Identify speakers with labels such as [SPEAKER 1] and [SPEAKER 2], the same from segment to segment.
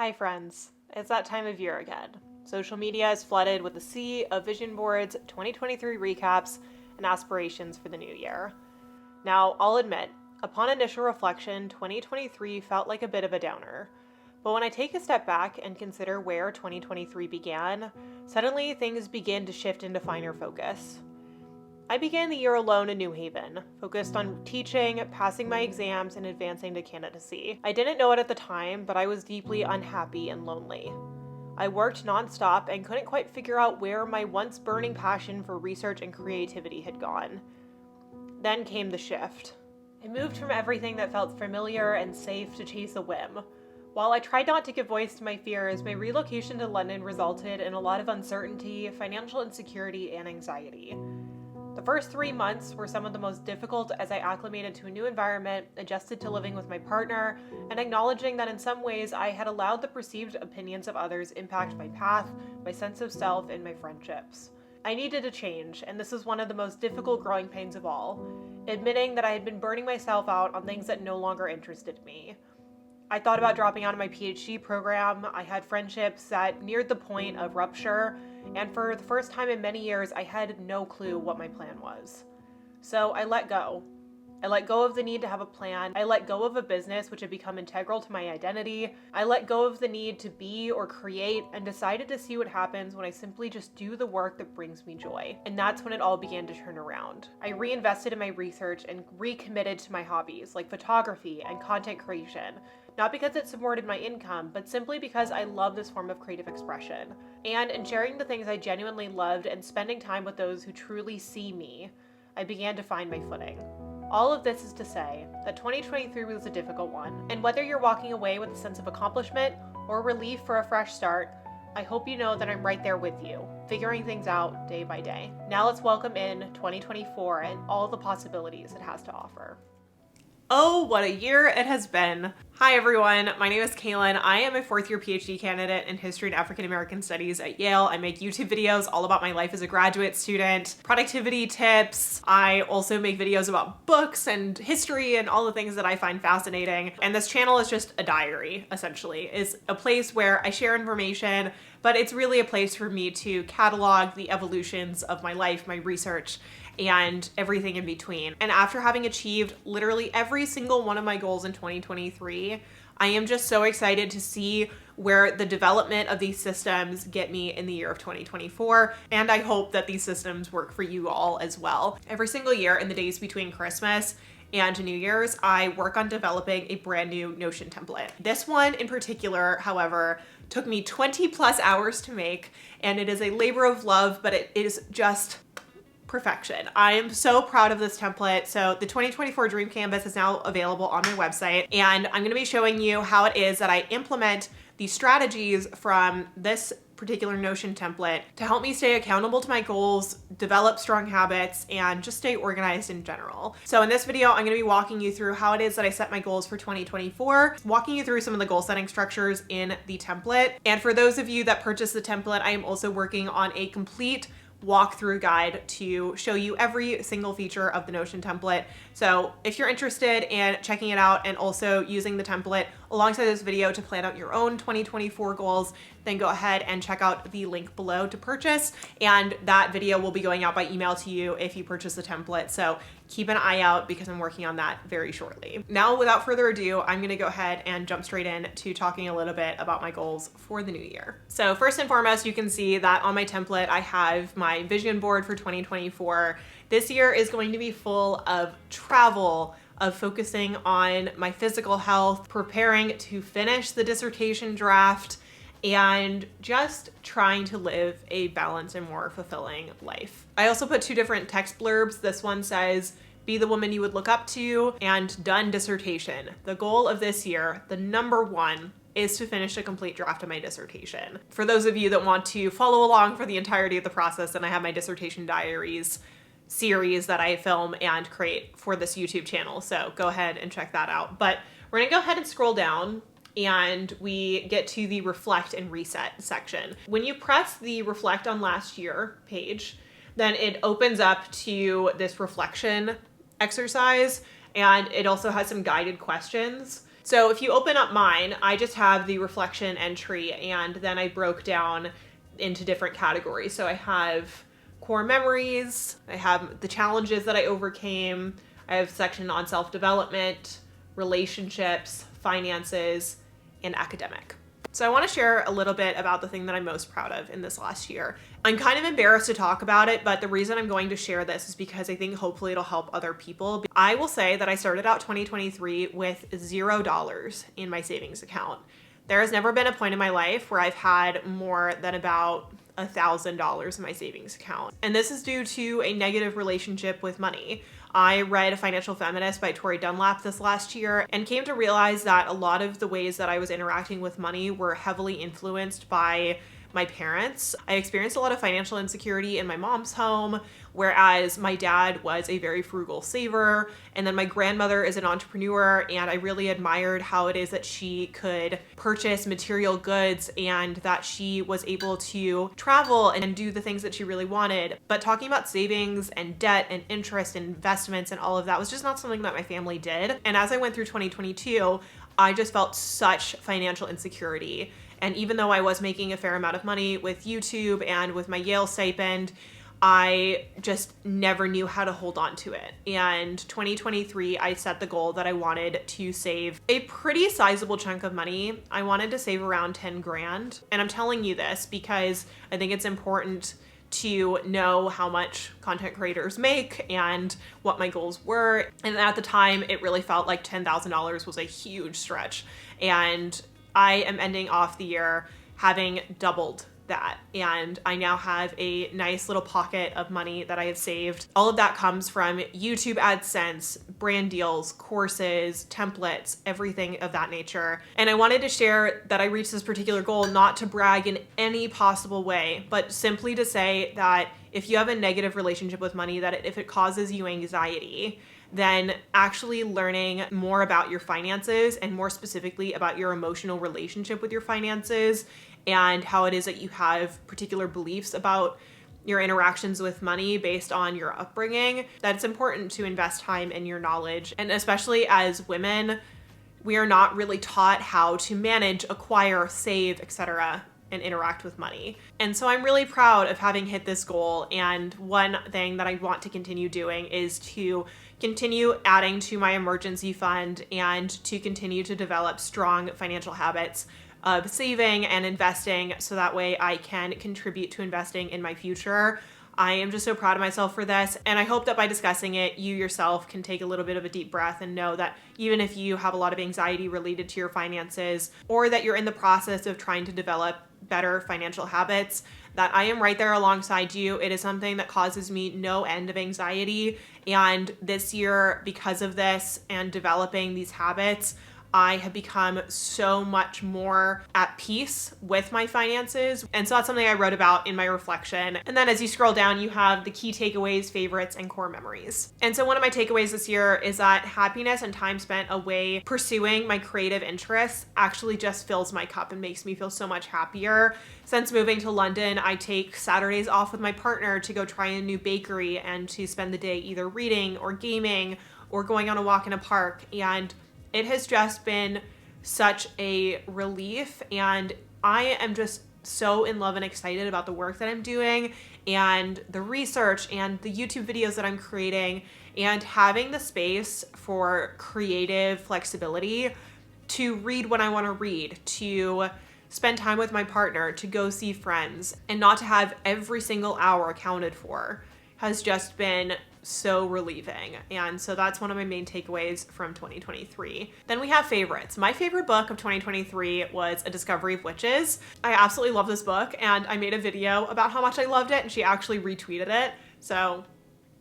[SPEAKER 1] Hi friends, it's that time of year again. Social media is flooded with a sea of vision boards, 2023 recaps, and aspirations for the new year. Now, I'll admit, upon initial reflection, 2023 felt like a bit of a downer. But when I take a step back and consider where 2023 began, suddenly things begin to shift into finer focus. I began the year alone in New Haven, focused on teaching, passing my exams, and advancing to candidacy. I didn't know it at the time, but I was deeply unhappy and lonely. I worked nonstop and couldn't quite figure out where my once burning passion for research and creativity had gone. Then came the shift. I moved from everything that felt familiar and safe to chase a whim. While I tried not to give voice to my fears, my relocation to London resulted in a lot of uncertainty, financial insecurity, and anxiety. The first 3 months were some of the most difficult as I acclimated to a new environment, adjusted to living with my partner, and acknowledging that in some ways I had allowed the perceived opinions of others impact my path, my sense of self, and my friendships. I needed a change, and this was one of the most difficult growing pains of all, admitting that I had been burning myself out on things that no longer interested me. I thought about dropping out of my PhD program. I had friendships that neared the point of rupture, and for the first time in many years, I had no clue what my plan was. So I let go. I let go of the need to have a plan. I let go of a business which had become integral to my identity. I let go of the need to be or create and decided to see what happens when I simply just do the work that brings me joy. And that's when it all began to turn around. I reinvested in my research and recommitted to my hobbies like photography and content creation. Not because it supported my income, but simply because I love this form of creative expression. And in sharing the things I genuinely loved and spending time with those who truly see me, I began to find my footing. All of this is to say that 2023 was a difficult one, and whether you're walking away with a sense of accomplishment or relief for a fresh start, I hope you know that I'm right there with you, figuring things out day by day. Now let's welcome in 2024 and all the possibilities it has to offer. Oh, what a year it has been. Hi everyone, my name is Kaelyn. I am a fourth year PhD candidate in History and African American Studies at Yale. I make YouTube videos all about my life as a graduate student, productivity tips. I also make videos about books and history and all the things that I find fascinating. And this channel is just a diary, essentially. It's a place where I share information, but it's really a place for me to catalog the evolutions of my life, my research, and everything in between. And after having achieved literally every single one of my goals in 2023, I am just so excited to see where the development of these systems get me in the year of 2024. And I hope that these systems work for you all as well. Every single year in the days between Christmas and New Year's, I work on developing a brand new Notion template. This one in particular, however, took me 20 plus hours to make, and it is a labor of love, but it is just perfection. I am so proud of this template. So the 2024 Dream Canvas is now available on my website, and I'm gonna be showing you how it is that I implement the strategies from this particular Notion template to help me stay accountable to my goals, develop strong habits, and just stay organized in general. So in this video, I'm gonna be walking you through how it is that I set my goals for 2024, walking you through some of the goal setting structures in the template. And for those of you that purchase the template, I am also working on a complete walkthrough guide to show you every single feature of the Notion template. So if you're interested in checking it out and also using the template alongside this video to plan out your own 2024 goals, then go ahead and check out the link below to purchase. And that video will be going out by email to you if you purchase the template. So keep an eye out because I'm working on that very shortly. Now, without further ado, I'm gonna go ahead and jump straight in to talking a little bit about my goals for the new year. So first and foremost, you can see that on my template, I have my vision board for 2024. This year is going to be full of travel, of focusing on my physical health, preparing to finish the dissertation draft, and just trying to live a balanced and more fulfilling life. I also put two different text blurbs. This one says, "Be the woman you would look up to," and "Done dissertation." The goal of this year, the number one, is to finish a complete draft of my dissertation. For those of you that want to follow along for the entirety of the process, then I have my dissertation diaries series that I film and create for this YouTube channel. So go ahead and check that out. But we're gonna go ahead and scroll down and we get to the reflect and reset section. When you press the reflect on last year page, then it opens up to this reflection exercise, and it also has some guided questions. So if you open up mine, I just have the reflection entry, and then I broke down into different categories. So I have core memories, I have the challenges that I overcame, I have a section on self-development, relationships, finances, and academic. So I want to share a little bit about the thing that I'm most proud of in this last year. I'm kind of embarrassed to talk about it, but the reason I'm going to share this is because I think hopefully it'll help other people. I will say that I started out 2023 with $0 in my savings account. There has never been a point in my life where I've had more than about $1,000 in my savings account. And this is due to a negative relationship with money. I read Financial Feminist by Tori Dunlap this last year and came to realize that a lot of the ways that I was interacting with money were heavily influenced by my parents. I experienced a lot of financial insecurity in my mom's home, whereas my dad was a very frugal saver. And then my grandmother is an entrepreneur, and I really admired how it is that she could purchase material goods and that she was able to travel and do the things that she really wanted. But talking about savings and debt and interest and investments and all of that was just not something that my family did. And as I went through 2022, I just felt such financial insecurity. And even though I was making a fair amount of money with YouTube and with my Yale stipend, I just never knew how to hold on to it. And 2023, I set the goal that I wanted to save a pretty sizable chunk of money. I wanted to save around 10 grand. And I'm telling you this because I think it's important to know how much content creators make and what my goals were. And at the time, it really felt like $10,000 was a huge stretch. And I am ending off the year having doubled that. And I now have a nice little pocket of money that I have saved. All of that comes from YouTube AdSense, brand deals, courses, templates, everything of that nature. And I wanted to share that I reached this particular goal not to brag in any possible way, but simply to say that if you have a negative relationship with money, that if it causes you anxiety, then actually learning more about your finances and more specifically about your emotional relationship with your finances and how it is that you have particular beliefs about your interactions with money based on your upbringing, that it's important to invest time in your knowledge. And especially as women, we are not really taught how to manage, acquire, save, etc., and interact with money. And so I'm really proud of having hit this goal. And one thing that I want to continue doing is to continue adding to my emergency fund and to continue to develop strong financial habits of saving and investing so that way I can contribute to investing in my future. I am just so proud of myself for this, and I hope that by discussing it, you yourself can take a little bit of a deep breath and know that even if you have a lot of anxiety related to your finances, or that you're in the process of trying to develop better financial habits, that I am right there alongside you. It is something that causes me no end of anxiety, and this year, because of this and developing these habits, I have become so much more at peace with my finances. And so that's something I wrote about in my reflection. And then as you scroll down, you have the key takeaways, favorites, and core memories. And so one of my takeaways this year is that happiness and time spent away pursuing my creative interests actually just fills my cup and makes me feel so much happier. Since moving to London, I take Saturdays off with my partner to go try a new bakery and to spend the day either reading or gaming or going on a walk in a park. And it has just been such a relief, and I am just so in love and excited about the work that I'm doing and the research and the YouTube videos that I'm creating, and having the space for creative flexibility to read when I want to read, to spend time with my partner, to go see friends, and not to have every single hour accounted for has just been so relieving. And so that's one of my main takeaways from 2023. Then we have favorites. My favorite book of 2023 was A Discovery of Witches. I absolutely love this book, and I made a video about how much I loved it, and she actually retweeted it. So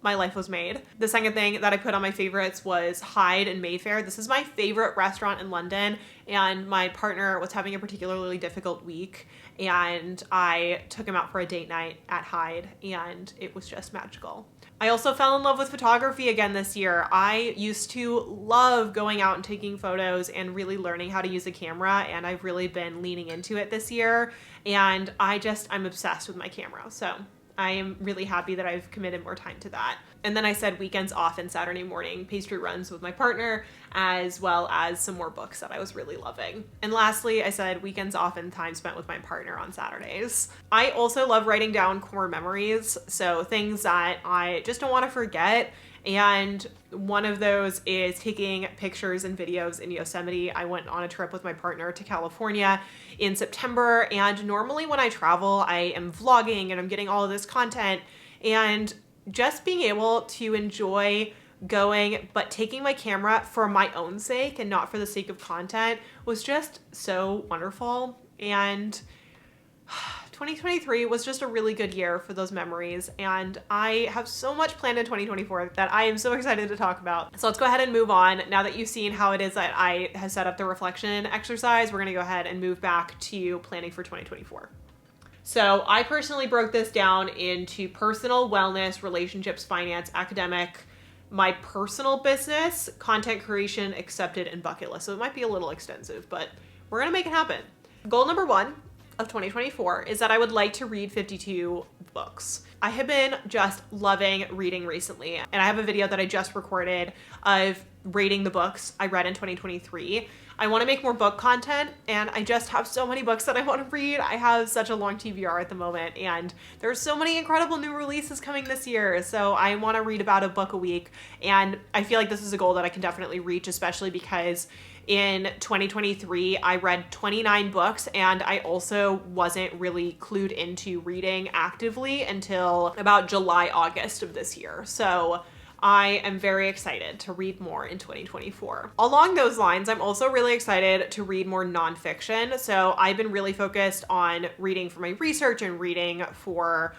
[SPEAKER 1] my life was made. The second thing that I put on my favorites was Hyde in Mayfair. This is my favorite restaurant in London, and my partner was having a particularly difficult week, and I took him out for a date night at Hyde, and it was just magical. I also fell in love with photography again this year. I used to love going out and taking photos and really learning how to use a camera, and I've really been leaning into it this year, and I'm obsessed with my camera. So I am really happy that I've committed more time to that. And then I said weekends off and Saturday morning pastry runs with my partner. as well as some more books that I was really loving. And lastly, I said weekends off and time spent with my partner on Saturdays. I also love writing down core memories, so things that I just don't want to forget. And one of those is taking pictures and videos in Yosemite. I went on a trip with my partner to California in September, and normally when I travel, I am vlogging and I'm getting all of this content, and just being able to enjoy going, but taking my camera for my own sake and not for the sake of content was just so wonderful. And 2023 was just a really good year for those memories, and I have so much planned in 2024 that I am so excited to talk about. So let's go ahead and move on. Now that you've seen how it is that I have set up the reflection exercise, we're gonna go ahead and move back to planning for 2024. So I personally broke this down into personal, wellness, relationships, finance, academic, my personal business, content creation, accepted, and bucket list. So it might be a little extensive, but we're gonna make it happen. Goal number 1 of 2024 is that I would like to read 52 books. I have been just loving reading recently, and I have a video that I just recorded of rating the books I read in 2023. I want to make more book content, and I just have so many books that I want to read. I have such a long TBR at the moment, and there's so many incredible new releases coming this year, so I want to read about a book a week, and I feel like this is a goal that I can definitely reach, especially because in 2023, I read 29 books, and I also wasn't really clued into reading actively until about July, August of this year. So I am very excited to read more in 2024. Along those lines, I'm also really excited to read more nonfiction. So I've been really focused on reading for my research and reading for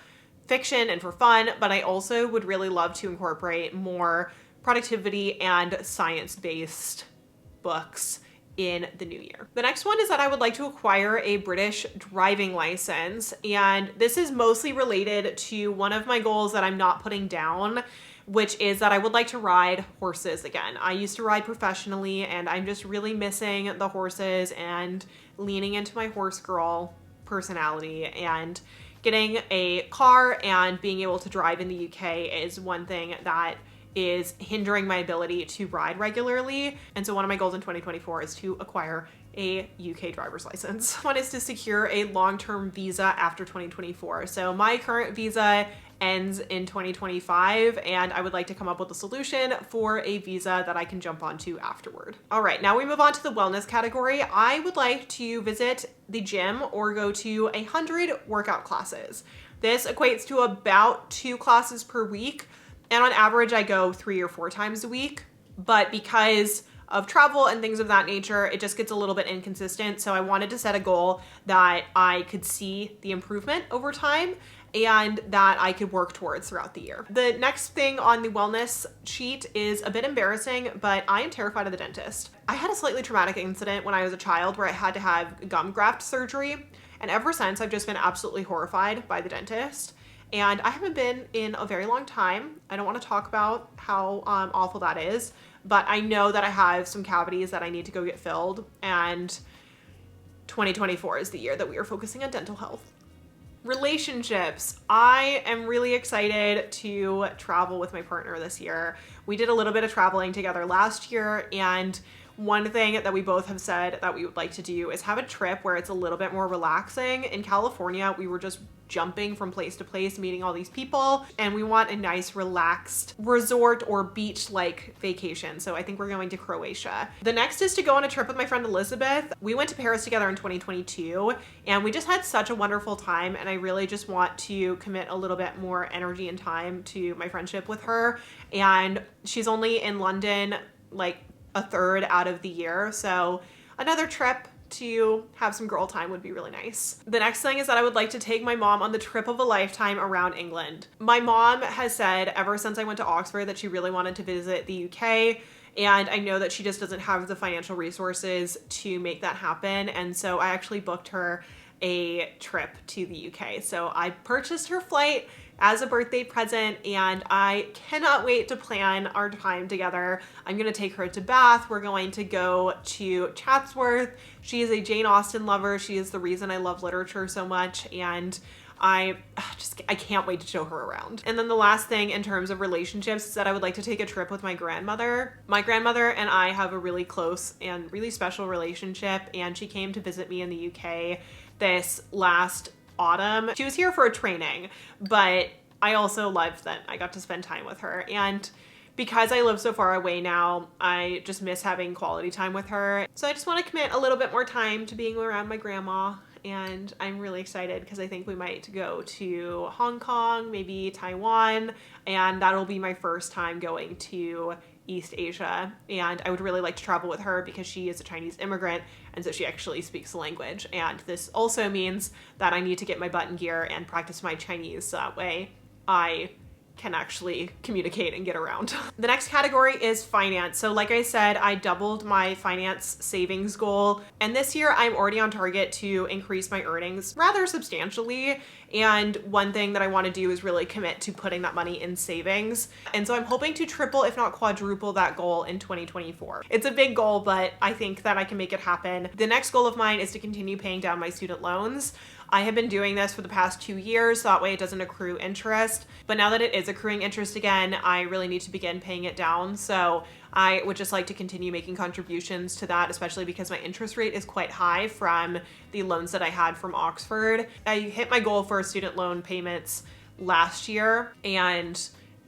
[SPEAKER 1] fiction and for fun, but I also would really love to incorporate more productivity and science-based books in the new year. The next one is that I would like to acquire a British driving license, and this is mostly related to one of my goals that I'm not putting down, which is that I would like to ride horses again. I used to ride professionally, and I'm just really missing the horses and leaning into my horse girl personality, and getting a car and being able to drive in the UK is one thing that is hindering my ability to ride regularly. And so one of my goals in 2024 is to acquire a UK driver's license. One is to secure a long-term visa after 2024. So my current visa ends in 2025, and I would like to come up with a solution for a visa that I can jump onto afterward. All right, now we move on to the wellness category. I would like to visit the gym or go to 100 workout classes. This equates to about 2 classes per week. And on average, I go 3 or 4 times a week, but because of travel and things of that nature, it just gets a little bit inconsistent. So I wanted to set a goal that I could see the improvement over time and that I could work towards throughout the year. The next thing on the wellness sheet is a bit embarrassing, but I am terrified of the dentist. I had a slightly traumatic incident when I was a child where I had to have gum graft surgery, and ever since I've just been absolutely horrified by the dentist. And I haven't been in a very long time. I don't want to talk about how awful that is, but I know that I have some cavities that I need to go get filled, and 2024 is the year that we are focusing on dental health. Relationships. I am really excited to travel with my partner this year. We did a little bit of traveling together last year, and one thing that we both have said that we would like to do is have a trip where it's a little bit more relaxing. In California, we were just jumping from place to place, meeting all these people, and we want a nice, relaxed resort or beach-like vacation. So I think we're going to Croatia. The next is to go on a trip with my friend Elizabeth. We went to Paris together in 2022, and we just had such a wonderful time, and I really just want to commit a little bit more energy and time to my friendship with her. And she's only in London like a third out of the year, so another trip to have some girl time would be really nice. The next thing is that I would like to take my mom on the trip of a lifetime around England. My mom has said ever since I went to Oxford that she really wanted to visit the UK, and I know that she just doesn't have the financial resources to make that happen, and so I actually booked her a trip to the UK. So I purchased her flight as a birthday present, and I cannot wait to plan our time together. I'm gonna take her to Bath. We're going to go to Chatsworth. She is a Jane Austen lover. She is the reason I love literature so much, and I can't wait to show her around. And then the last thing in terms of relationships is that I would like to take a trip with my grandmother. My grandmother and I have a really close and really special relationship, and she came to visit me in the UK this last autumn. She was here for a training, but I also loved that I got to spend time with her. And because I live so far away now, I just miss having quality time with her. So I just want to commit a little bit more time to being around my grandma. And I'm really excited because I think we might go to Hong Kong, maybe Taiwan, and that'll be my first time going to East Asia. And I would really like to travel with her because she is a Chinese immigrant, and so she actually speaks the language. And this also means that I need to get my butt in gear and practice my Chinese so that way I can actually communicate and get around. The next category is finance. So like I said, I doubled my finance savings goal, and this year I'm already on target to increase my earnings rather substantially. And one thing that I want to do is really commit to putting that money in savings. And so I'm hoping to triple, if not quadruple, that goal in 2024. It's a big goal, but I think that I can make it happen. The next goal of mine is to continue paying down my student loans. I have been doing this for the past 2 years, so that way it doesn't accrue interest. But now that it is accruing interest again, I really need to begin paying it down. So I would just like to continue making contributions to that, especially because my interest rate is quite high from the loans that I had from Oxford. I hit my goal for student loan payments last year, and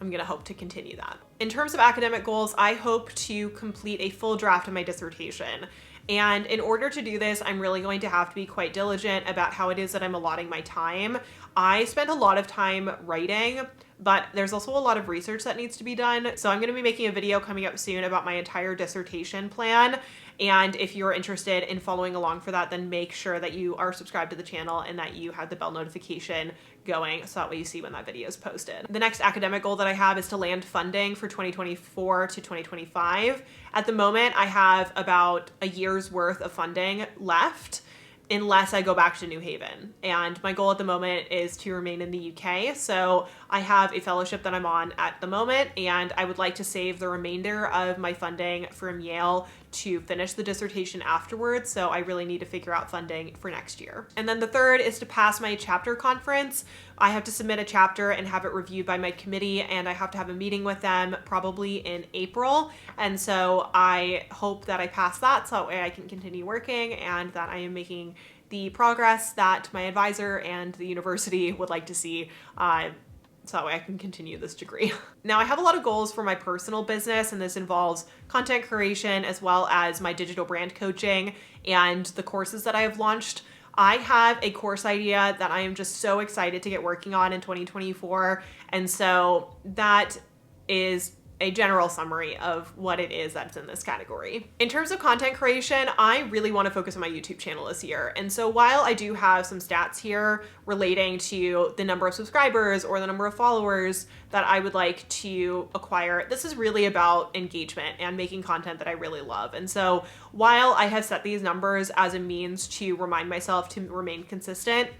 [SPEAKER 1] I'm gonna hope to continue that. In terms of academic goals, I hope to complete a full draft of my dissertation. And in order to do this, I'm really going to have to be quite diligent about how it is that I'm allotting my time. I spend a lot of time writing, but there's also a lot of research that needs to be done. So I'm going to be making a video coming up soon about my entire dissertation plan. And if you're interested in following along for that, then make sure that you are subscribed to the channel and that you have the bell notification going so that way you see when that video is posted. The next academic goal that I have is to land funding for 2024 to 2025. At the moment, I have about a year's worth of funding left, unless I go back to New Haven. And my goal at the moment is to remain in the UK. So I have a fellowship that I'm on at the moment, and I would like to save the remainder of my funding from Yale to finish the dissertation afterwards. So I really need to figure out funding for next year. And then the third is to pass my chapter conference. I have to submit a chapter and have it reviewed by my committee, and I have to have a meeting with them probably in April. And so I hope that I pass that so that way I can continue working and that I am making the progress that my advisor and the university would like to see, so that way I can continue this degree. Now, I have a lot of goals for my personal business, and this involves content creation as well as my digital brand coaching and the courses that I have launched. I have a course idea that I am just so excited to get working on in 2024. And so that is a general summary of what it is that's in this category. In terms of content creation, I really want to focus on my YouTube channel this year. And so while I do have some stats here relating to the number of subscribers or the number of followers that I would like to acquire, this is really about engagement and making content that I really love. And so while I have set these numbers as a means to remind myself to remain consistent,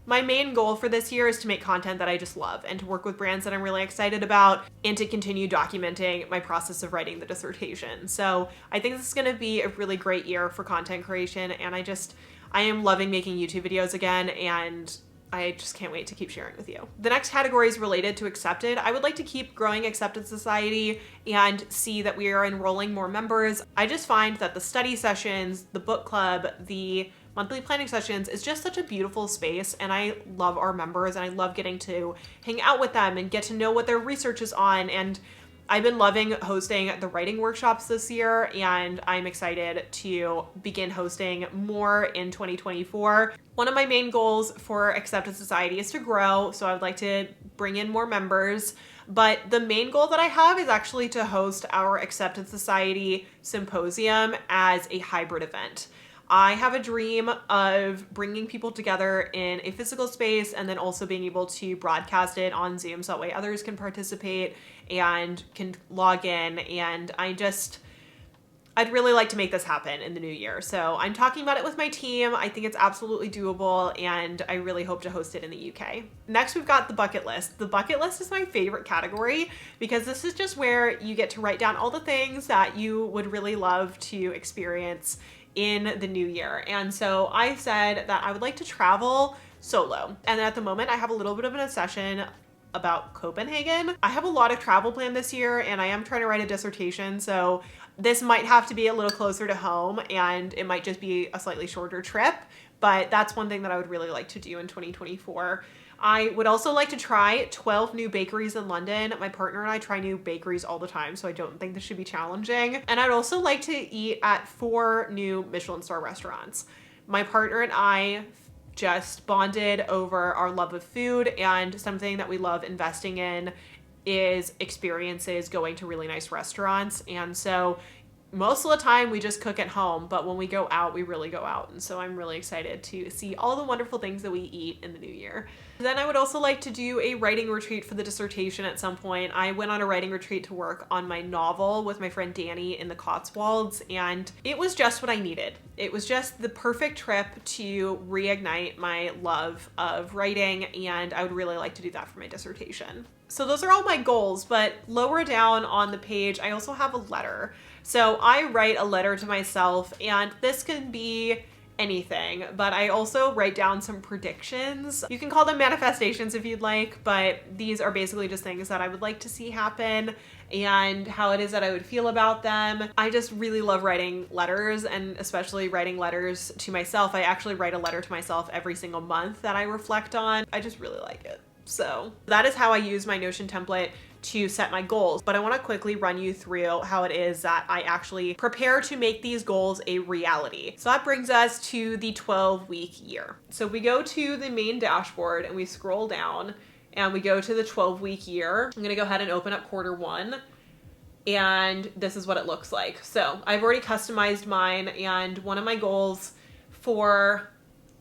[SPEAKER 1] my main goal for this year is to make content that I just love and to work with brands that I'm really excited about and to continue documenting my process of writing the dissertation. So I think this is going to be a really great year for content creation, and I am loving making YouTube videos again, and I just can't wait to keep sharing with you. The next category is related to Accepted. I would like to keep growing Accepted Society and see that we are enrolling more members. I just find that the study sessions, the book club, the monthly planning sessions is just such a beautiful space, and I love our members and I love getting to hang out with them and get to know what their research is on. And I've been loving hosting the writing workshops this year, and I'm excited to begin hosting more in 2024. One of my main goals for Accepted Society is to grow, so I would like to bring in more members. But the main goal that I have is actually to host our Accepted Society Symposium as a hybrid event. I have a dream of bringing people together in a physical space and then also being able to broadcast it on Zoom so that way others can participate and can log in. And I'd really like to make this happen in the new year. So I'm talking about it with my team. I think it's absolutely doable, and I really hope to host it in the UK. Next, we've got the bucket list. The bucket list is my favorite category because this is just where you get to write down all the things that you would really love to experience in the new year. And so I said that I would like to travel solo. And at the moment I have a little bit of an obsession about Copenhagen. I have a lot of travel planned this year and I am trying to write a dissertation, so this might have to be a little closer to home and it might just be a slightly shorter trip, but that's one thing that I would really like to do in 2024. I would also like to try 12 new bakeries in London. My partner and I try new bakeries all the time, so I don't think this should be challenging. And I'd also like to eat at 4 new Michelin star restaurants. My partner and I just bonded over our love of food, and something that we love investing in is experiences, going to really nice restaurants. And so most of the time we just cook at home, but when we go out, we really go out. And so I'm really excited to see all the wonderful things that we eat in the new year. Then I would also like to do a writing retreat for the dissertation at some point. I went on a writing retreat to work on my novel with my friend Danny in the Cotswolds, and it was just what I needed. It was just the perfect trip to reignite my love of writing, and I would really like to do that for my dissertation. So those are all my goals, but lower down on the page, I also have a letter. So I write a letter to myself, and this can be anything, but I also write down some predictions. You can call them manifestations if you'd like, but these are basically just things that I would like to see happen and how it is that I would feel about them. I just really love writing letters, and especially writing letters to myself. I actually write a letter to myself every single month that I reflect on. I just really like it. So that is how I use my Notion template to set my goals. But I want to quickly run you through how it is that I actually prepare to make these goals a reality. So that brings us to the 12-week year. So we go to the main dashboard and we scroll down and we go to the 12-week year. I'm gonna go ahead and open up Q1. And this is what it looks like. So I've already customized mine, and one of my goals for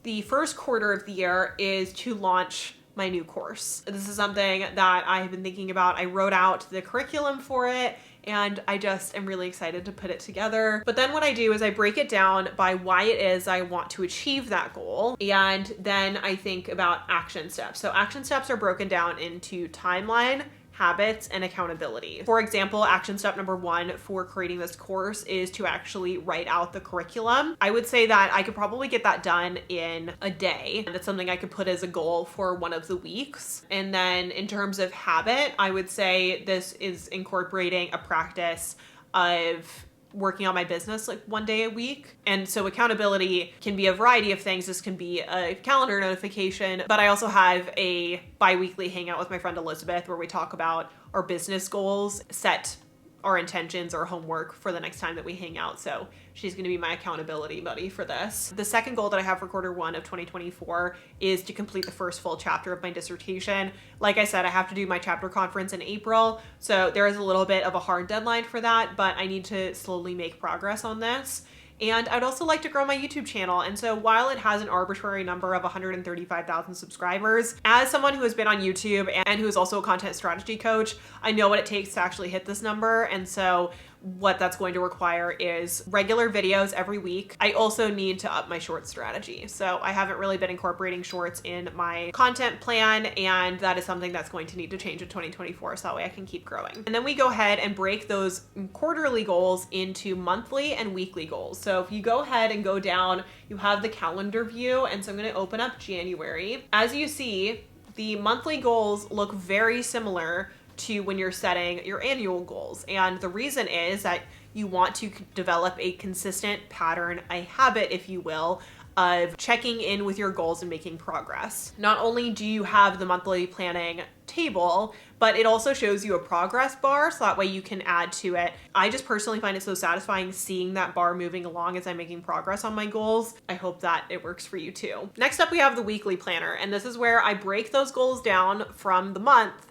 [SPEAKER 1] the first quarter of the year is to launch my new course. This is something that I have been thinking about. I wrote out the curriculum for it, and I just am really excited to put it together. But then what I do is I break it down by why it is I want to achieve that goal, and then I think about action steps. So action steps are broken down into timeline, habits, and accountability. For example, action step number 1 for creating this course is to actually write out the curriculum. I would say that I could probably get that done in a day. That's something I could put as a goal for one of the weeks. And then in terms of habit, I would say this is incorporating a practice of working on my business like 1 day a week. And so accountability can be a variety of things. This can be a calendar notification, but I also have a bi-weekly hangout with my friend Elizabeth where we talk about our business goals, set our intentions or homework for the next time that we hang out. So she's going to be my accountability buddy for this. The second goal that I have for Q1 of 2024 is to complete the first full chapter of my dissertation. Like I said, I have to do my chapter conference in April, so there is a little bit of a hard deadline for that, but I need to slowly make progress on this. And I'd also like to grow my YouTube channel. And so while it has an arbitrary number of 135,000 subscribers, as someone who has been on YouTube and who is also a content strategy coach, I know what it takes to actually hit this number. And so what that's going to require is regular videos every week. I also need to up my short strategy. So I haven't really been incorporating shorts in my content plan, and that is something that's going to need to change in 2024 so that way I can keep growing. And then we go ahead and break those quarterly goals into monthly and weekly goals. So if you go ahead and go down, you have the calendar view, and so I'm going to open up January. As you see, the monthly goals look very similar to when you're setting your annual goals. And the reason is that you want to develop a consistent pattern, a habit, if you will, of checking in with your goals and making progress. Not only do you have the monthly planning table, but it also shows you a progress bar, so that way you can add to it. I just personally find it so satisfying seeing that bar moving along as I'm making progress on my goals. I hope that it works for you too. Next up, we have the weekly planner, and this is where I break those goals down from the month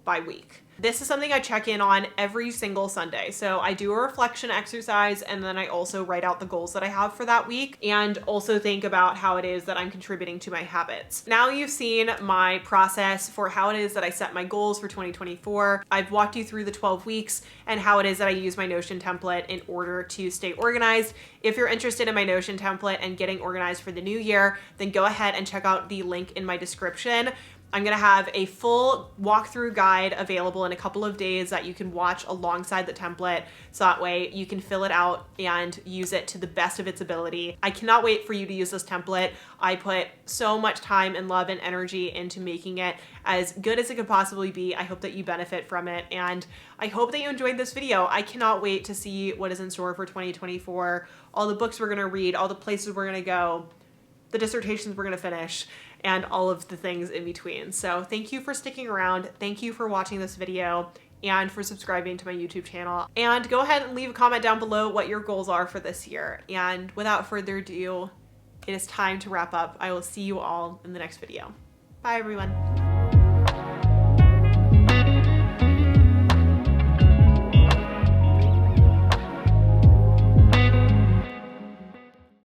[SPEAKER 1] by week. This is something I check in on every single Sunday. So I do a reflection exercise, and then I also write out the goals that I have for that week and also think about how it is that I'm contributing to my habits. Now you've seen my process for how it is that I set my goals for 2024. I've walked you through the 12 weeks and how it is that I use my Notion template in order to stay organized. If you're interested in my Notion template and getting organized for the new year, then go ahead and check out the link in my description. I'm gonna have a full walkthrough guide available in a couple of days that you can watch alongside the template, so that way you can fill it out and use it to the best of its ability. I cannot wait for you to use this template. I put so much time and love and energy into making it as good as it could possibly be. I hope that you benefit from it, and I hope that you enjoyed this video. I cannot wait to see what is in store for 2024, all the books we're gonna read, all the places we're gonna go, the dissertations we're gonna finish, and all of the things in between. So thank you for sticking around. Thank you for watching this video and for subscribing to my YouTube channel. And go ahead and leave a comment down below what your goals are for this year. And without further ado, it is time to wrap up. I will see you all in the next video. Bye everyone.